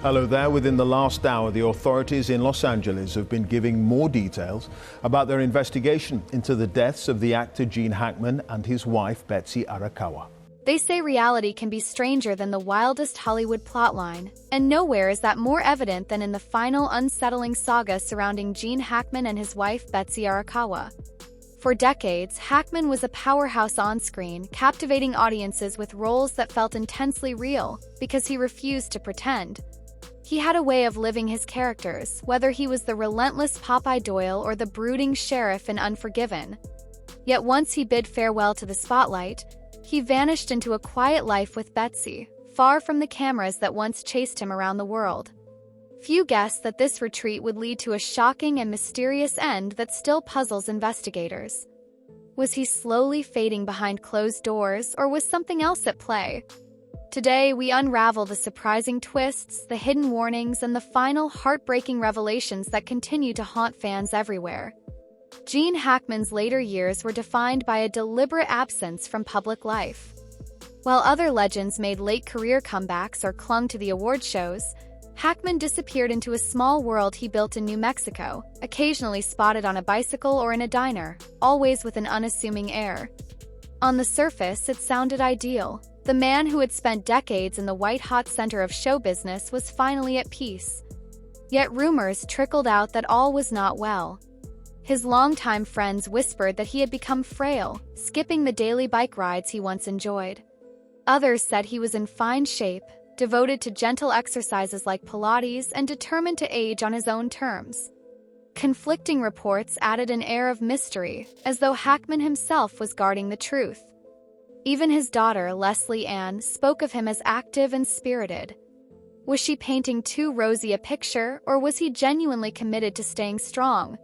Hello there. Within the last hour, the authorities in Los Angeles have been giving more details about their investigation into the deaths of the actor Gene Hackman and his wife, Betsy Arakawa. They say reality can be stranger than the wildest Hollywood plotline, and nowhere is that more evident than in the final unsettling saga surrounding Gene Hackman and his wife, Betsy Arakawa. For decades, Hackman was a powerhouse on-screen, captivating audiences with roles that felt intensely real because he refused to pretend. He had a way of living his characters, whether he was the relentless Popeye Doyle or the brooding sheriff in Unforgiven. Yet once he bid farewell to the spotlight, he vanished into a quiet life with Betsy, far from the cameras that once chased him around the world. Few guessed that this retreat would lead to a shocking and mysterious end that still puzzles investigators. Was he slowly fading behind closed doors, or was something else at play? Today, we unravel the surprising twists, the hidden warnings, and the final heartbreaking revelations that continue to haunt fans everywhere. Gene Hackman's later years were defined by a deliberate absence from public life. While other legends made late career comebacks or clung to the award shows, Hackman disappeared into a small world he built in New Mexico, occasionally spotted on a bicycle or in a diner, always with an unassuming air. On the surface, it sounded ideal. The man who had spent decades in the white-hot center of show business was finally at peace. Yet rumors trickled out that all was not well. His longtime friends whispered that he had become frail, skipping the daily bike rides he once enjoyed. Others said he was in fine shape, devoted to gentle exercises like Pilates and determined to age on his own terms. Conflicting reports added an air of mystery, as though Hackman himself was guarding the truth. Even his daughter, Leslie Ann, spoke of him as active and spirited. Was she painting too rosy a picture, or was he genuinely committed to staying strong?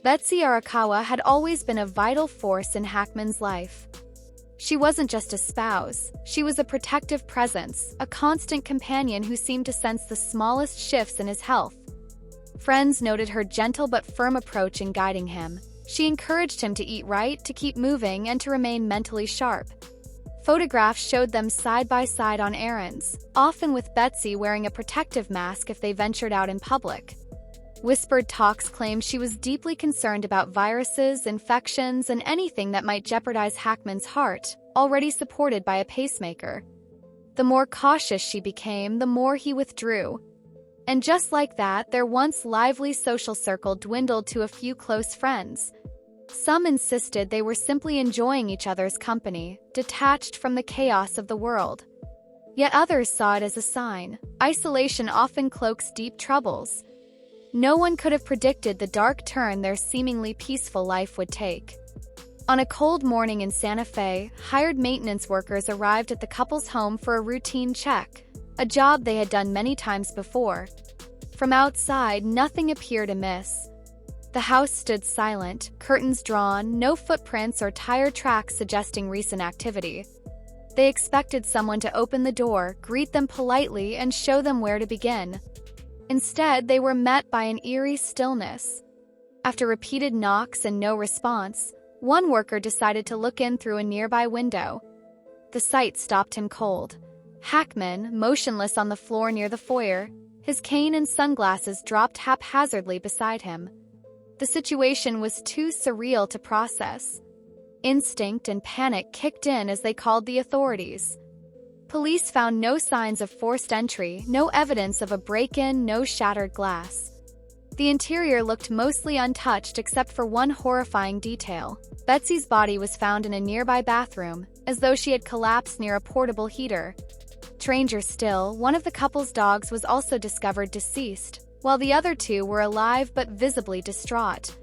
Betsy Arakawa had always been a vital force in Hackman's life. She wasn't just a spouse, she was a protective presence, a constant companion who seemed to sense the smallest shifts in his health. Friends noted her gentle but firm approach in guiding him. She encouraged him to eat right, to keep moving, and to remain mentally sharp. Photographs showed them side by side on errands, often with Betsy wearing a protective mask if they ventured out in public. Whispered talks claimed she was deeply concerned about viruses, infections, and anything that might jeopardize Hackman's heart, already supported by a pacemaker. The more cautious she became, the more he withdrew. And just like that, their once lively social circle dwindled to a few close friends. Some insisted they were simply enjoying each other's company, detached from the chaos of the world. Yet others saw it as a sign. Isolation often cloaks deep troubles. No one could have predicted the dark turn their seemingly peaceful life would take. On a cold morning in Santa Fe, hired maintenance workers arrived at the couple's home for a routine check, a job they had done many times before. From outside, nothing appeared amiss. The house stood silent, curtains drawn, no footprints or tire tracks suggesting recent activity. They expected someone to open the door, greet them politely, and show them where to begin. Instead, they were met by an eerie stillness. After repeated knocks and no response, one worker decided to look in through a nearby window. The sight stopped him cold. Hackman, motionless on the floor near the foyer, his cane and sunglasses dropped haphazardly beside him. The situation was too surreal to process. Instinct and panic kicked in as they called the authorities. Police found no signs of forced entry, no evidence of a break-in, no shattered glass. The interior looked mostly untouched except for one horrifying detail. Betsy's body was found in a nearby bathroom, as though she had collapsed near a portable heater. Stranger still, one of the couple's dogs was also discovered deceased, while the other two were alive but visibly distraught.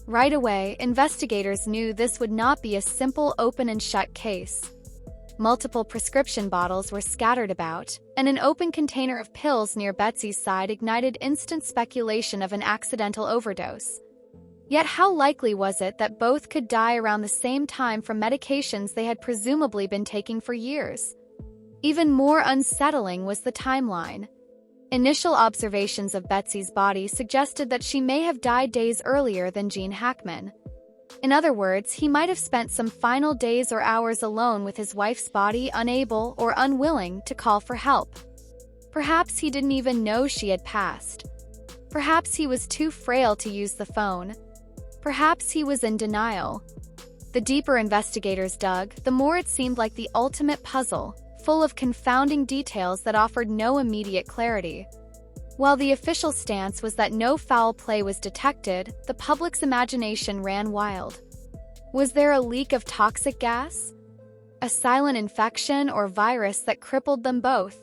Right away, investigators knew this would not be a simple open-and-shut case. Multiple prescription bottles were scattered about, and an open container of pills near Betsy's side ignited instant speculation of an accidental overdose. Yet how likely was it that both could die around the same time from medications they had presumably been taking for years? Even more unsettling was the timeline. Initial observations of Betsy's body suggested that she may have died days earlier than Gene Hackman. In other words, he might have spent some final days or hours alone with his wife's body, unable or unwilling to call for help. Perhaps he didn't even know she had passed. Perhaps he was too frail to use the phone. Perhaps he was in denial. The deeper investigators dug, the more it seemed like the ultimate puzzle, full of confounding details that offered no immediate clarity. While the official stance was that no foul play was detected, the public's imagination ran wild. Was there a leak of toxic gas? A silent infection or virus that crippled them both?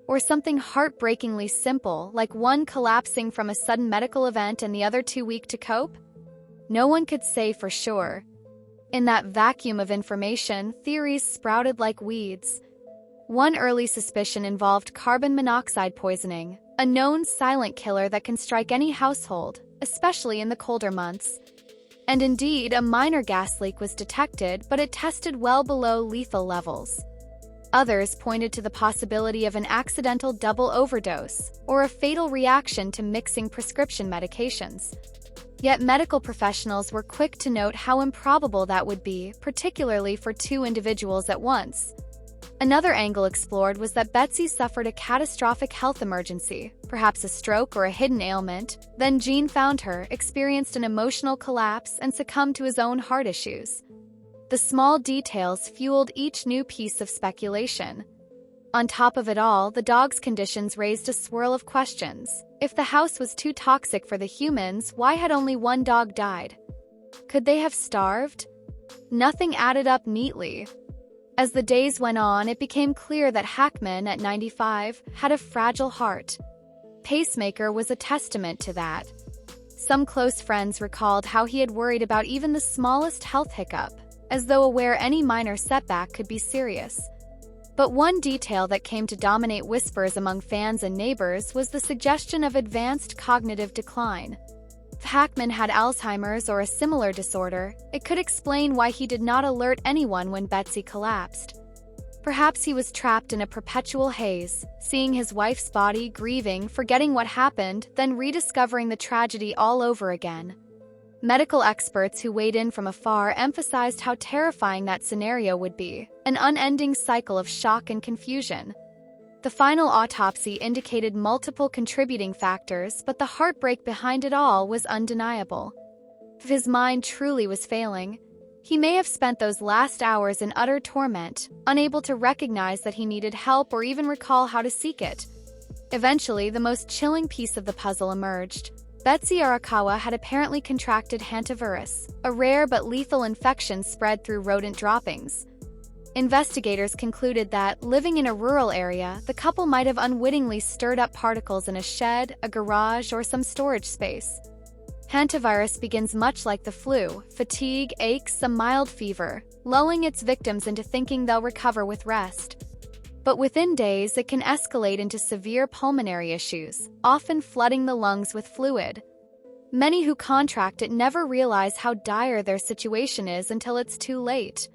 Or something heartbreakingly simple, like one collapsing from a sudden medical event and the other too weak to cope? No one could say for sure. In that vacuum of information, theories sprouted like weeds. One early suspicion involved carbon monoxide poisoning, a known silent killer that can strike any household, especially in the colder months. And indeed, a minor gas leak was detected, but it tested well below lethal levels. Others pointed to the possibility of an accidental double overdose or a fatal reaction to mixing prescription medications. Yet medical professionals were quick to note how improbable that would be, particularly for two individuals at once. Another angle explored was that Betsy suffered a catastrophic health emergency, perhaps a stroke or a hidden ailment. Then Gene found her, experienced an emotional collapse, and succumbed to his own heart issues. The small details fueled each new piece of speculation. On top of it all, the dog's conditions raised a swirl of questions. If the house was too toxic for the humans, why had only one dog died? Could they have starved? Nothing added up neatly. As the days went on, it became clear that Hackman, at 95, had a fragile heart. Pacemaker was a testament to that. Some close friends recalled how he had worried about even the smallest health hiccup, as though aware any minor setback could be serious. But one detail that came to dominate whispers among fans and neighbors was the suggestion of advanced cognitive decline. If Hackman had Alzheimer's or a similar disorder, it could explain why he did not alert anyone when Betsy collapsed. Perhaps he was trapped in a perpetual haze, seeing his wife's body, grieving, forgetting what happened, then rediscovering the tragedy all over again. Medical experts who weighed in from afar emphasized how terrifying that scenario would be, an unending cycle of shock and confusion. The final autopsy indicated multiple contributing factors, but the heartbreak behind it all was undeniable. If his mind truly was failing, he may have spent those last hours in utter torment, unable to recognize that he needed help or even recall how to seek it. Eventually, the most chilling piece of the puzzle emerged. Betsy Arakawa had apparently contracted hantavirus, a rare but lethal infection spread through rodent droppings. Investigators concluded that, living in a rural area, the couple might have unwittingly stirred up particles in a shed, a garage, or some storage space. Hantavirus begins much like the flu: fatigue, aches, a mild fever, lulling its victims into thinking they'll recover with rest. But within days, it can escalate into severe pulmonary issues, often flooding the lungs with fluid. Many who contract it never realize how dire their situation is until it's too late.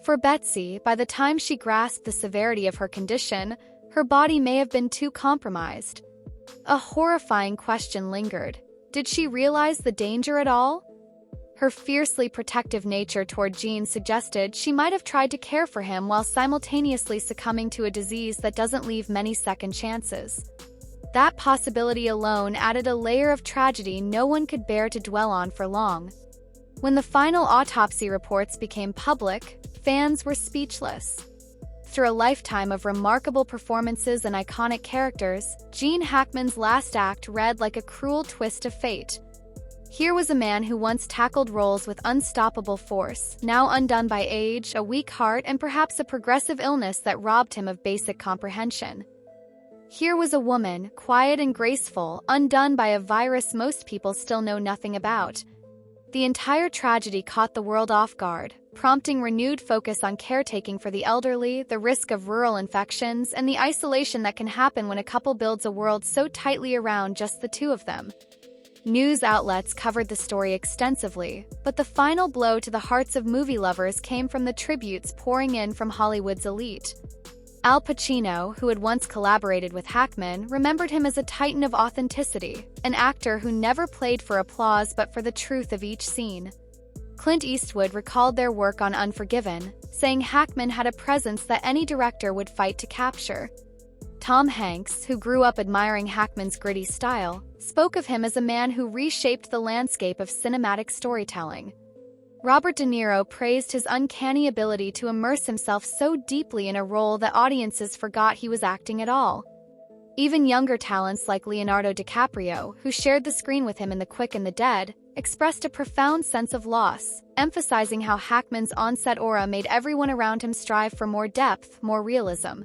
For Betsy, by the time she grasped the severity of her condition, her body may have been too compromised. A horrifying question lingered. Did she realize the danger at all? Her fiercely protective nature toward Gene suggested she might have tried to care for him while simultaneously succumbing to a disease that doesn't leave many second chances. That possibility alone added a layer of tragedy no one could bear to dwell on for long. When the final autopsy reports became public, fans were speechless. Through a lifetime of remarkable performances and iconic characters, Gene Hackman's last act read like a cruel twist of fate. Here was a man who once tackled roles with unstoppable force, now undone by age, a weak heart, and perhaps a progressive illness that robbed him of basic comprehension. Here was a woman, quiet and graceful, undone by a virus most people still know nothing about. The entire tragedy caught the world off guard, prompting renewed focus on caretaking for the elderly, the risk of rural infections, and the isolation that can happen when a couple builds a world so tightly around just the two of them. News outlets covered the story extensively, but the final blow to the hearts of movie lovers came from the tributes pouring in from Hollywood's elite. Al Pacino, who had once collaborated with Hackman, remembered him as a titan of authenticity, an actor who never played for applause but for the truth of each scene. Clint Eastwood recalled their work on Unforgiven, saying Hackman had a presence that any director would fight to capture. Tom Hanks, who grew up admiring Hackman's gritty style, spoke of him as a man who reshaped the landscape of cinematic storytelling. Robert De Niro praised his uncanny ability to immerse himself so deeply in a role that audiences forgot he was acting at all. Even younger talents like Leonardo DiCaprio, who shared the screen with him in The Quick and the Dead, expressed a profound sense of loss, emphasizing how Hackman's on-set aura made everyone around him strive for more depth, more realism.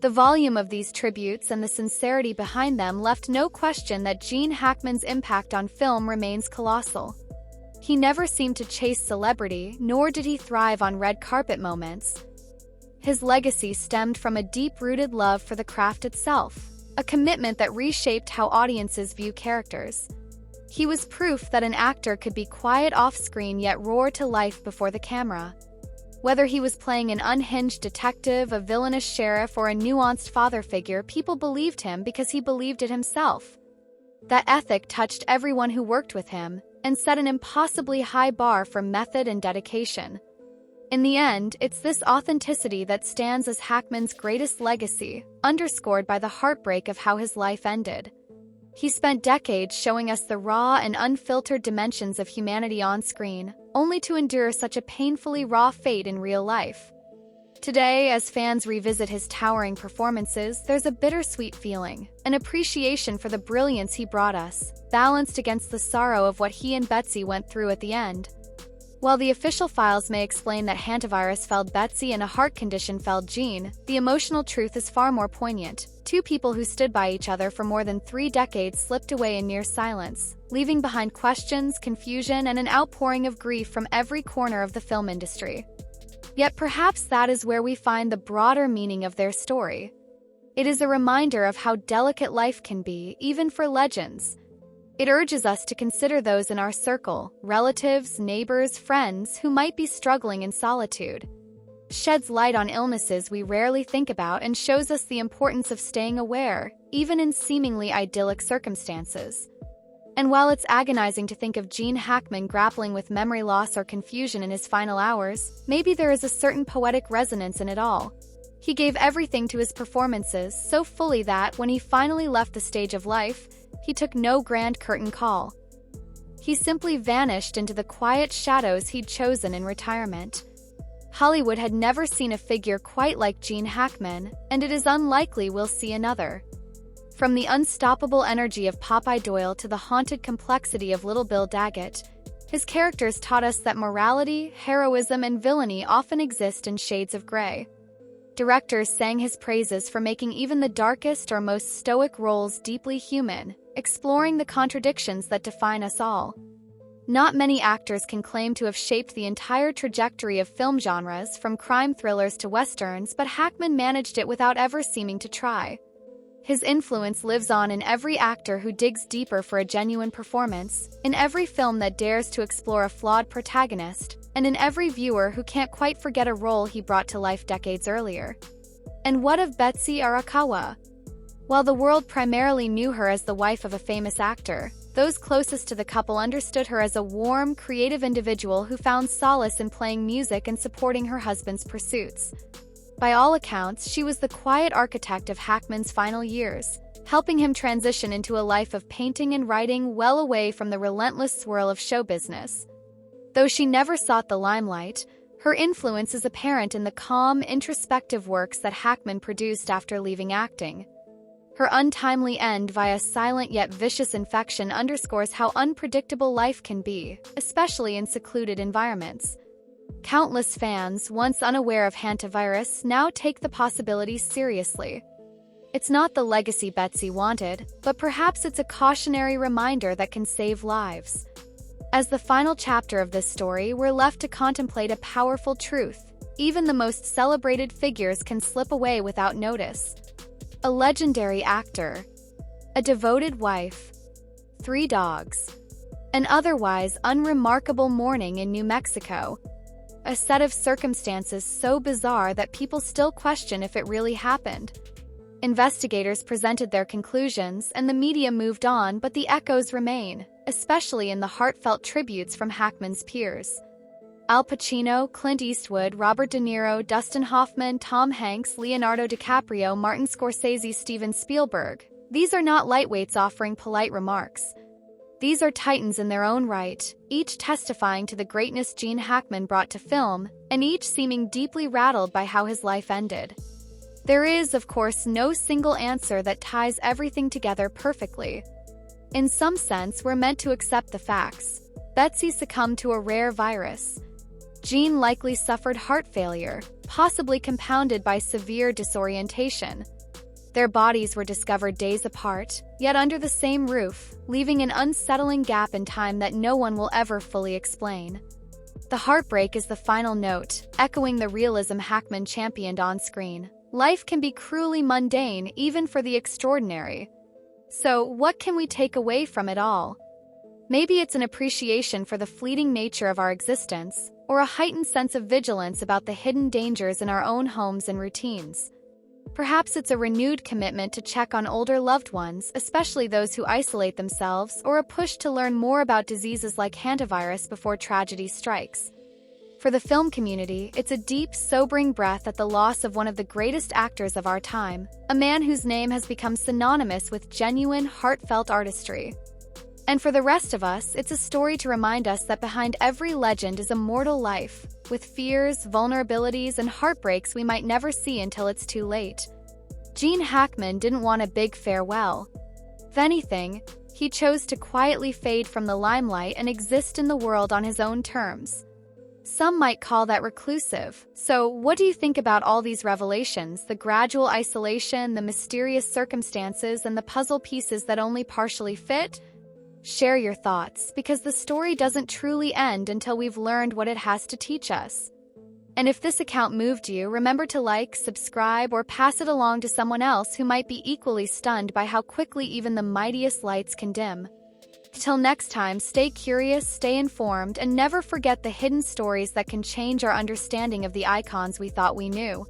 The volume of these tributes and the sincerity behind them left no question that Gene Hackman's impact on film remains colossal. He never seemed to chase celebrity, nor did he thrive on red carpet moments. His legacy stemmed from a deep-rooted love for the craft itself, a commitment that reshaped how audiences view characters. He was proof that an actor could be quiet off-screen yet roar to life before the camera. Whether he was playing an unhinged detective, a villainous sheriff, or a nuanced father figure, people believed him because he believed it himself. That ethic touched everyone who worked with him and set an impossibly high bar for method and dedication. In the end, it's this authenticity that stands as Hackman's greatest legacy, underscored by the heartbreak of how his life ended. He spent decades showing us the raw and unfiltered dimensions of humanity on screen, only to endure such a painfully raw fate in real life. Today, as fans revisit his towering performances, there's a bittersweet feeling, an appreciation for the brilliance he brought us, balanced against the sorrow of what he and Betsy went through at the end. While the official files may explain that hantavirus felled Betsy and a heart condition felled Gene, the emotional truth is far more poignant. Two people who stood by each other for more than 3 decades slipped away in near silence, leaving behind questions, confusion, and an outpouring of grief from every corner of the film industry. Yet perhaps that is where we find the broader meaning of their story. It is a reminder of how delicate life can be, even for legends. It urges us to consider those in our circle, relatives, neighbors, friends, who might be struggling in solitude. Sheds light on illnesses we rarely think about and shows us the importance of staying aware, even in seemingly idyllic circumstances. And while it's agonizing to think of Gene Hackman grappling with memory loss or confusion in his final hours, maybe there is a certain poetic resonance in it all. He gave everything to his performances, so fully that, when he finally left the stage of life, he took no grand curtain call. He simply vanished into the quiet shadows he'd chosen in retirement. Hollywood had never seen a figure quite like Gene Hackman, and it is unlikely we'll see another. From the unstoppable energy of Popeye Doyle to the haunted complexity of Little Bill Daggett, his characters taught us that morality, heroism, and villainy often exist in shades of gray. Directors sang his praises for making even the darkest or most stoic roles deeply human, exploring the contradictions that define us all. Not many actors can claim to have shaped the entire trajectory of film genres, from crime thrillers to westerns, but Hackman managed it without ever seeming to try. His influence lives on in every actor who digs deeper for a genuine performance, in every film that dares to explore a flawed protagonist, and in every viewer who can't quite forget a role he brought to life decades earlier. And what of Betsy Arakawa? While the world primarily knew her as the wife of a famous actor, those closest to the couple understood her as a warm, creative individual who found solace in playing music and supporting her husband's pursuits. By all accounts, she was the quiet architect of Hackman's final years, helping him transition into a life of painting and writing well away from the relentless swirl of show business. Though she never sought the limelight, her influence is apparent in the calm, introspective works that Hackman produced after leaving acting. Her untimely end via silent yet vicious infection underscores how unpredictable life can be, especially in secluded environments. Countless fans, once unaware of hantavirus, now take the possibilities seriously. It's not the legacy Betsy wanted, but perhaps it's a cautionary reminder that can save lives. As the final chapter of this story, we're left to contemplate a powerful truth. Even the most celebrated figures can slip away without notice. A legendary actor, a devoted wife, 3 dogs, an otherwise unremarkable morning in New Mexico. A set of circumstances so bizarre that people still question if it really happened. Investigators presented their conclusions and the media moved on, but the echoes remain, especially in the heartfelt tributes from Hackman's peers. Al Pacino, Clint Eastwood, Robert De Niro, Dustin Hoffman, Tom Hanks, Leonardo DiCaprio, Martin Scorsese, Steven Spielberg. These are not lightweights offering polite remarks. These are titans in their own right, each testifying to the greatness Gene Hackman brought to film, and each seeming deeply rattled by how his life ended. There is, of course, no single answer that ties everything together perfectly. In some sense, we're meant to accept the facts. Betsy succumbed to a rare virus. Gene likely suffered heart failure, possibly compounded by severe disorientation. Their bodies were discovered days apart, yet under the same roof, leaving an unsettling gap in time that no one will ever fully explain. The heartbreak is the final note, echoing the realism Hackman championed on screen. Life can be cruelly mundane, even for the extraordinary. So, what can we take away from it all? Maybe it's an appreciation for the fleeting nature of our existence, or a heightened sense of vigilance about the hidden dangers in our own homes and routines. Perhaps it's a renewed commitment to check on older loved ones, especially those who isolate themselves, or a push to learn more about diseases like hantavirus before tragedy strikes. For the film community, it's a deep, sobering breath at the loss of one of the greatest actors of our time, a man whose name has become synonymous with genuine, heartfelt artistry. And for the rest of us, it's a story to remind us that behind every legend is a mortal life, with fears, vulnerabilities, and heartbreaks we might never see until it's too late. Gene Hackman didn't want a big farewell. If anything, he chose to quietly fade from the limelight and exist in the world on his own terms. Some might call that reclusive. So, what do you think about all these revelations, the gradual isolation, the mysterious circumstances, and the puzzle pieces that only partially fit? Share your thoughts, because the story doesn't truly end until we've learned what it has to teach us. And if this account moved you, remember to like, subscribe, or pass it along to someone else who might be equally stunned by how quickly even the mightiest lights can dim. Till next time, stay curious, stay informed, and never forget the hidden stories that can change our understanding of the icons we thought we knew.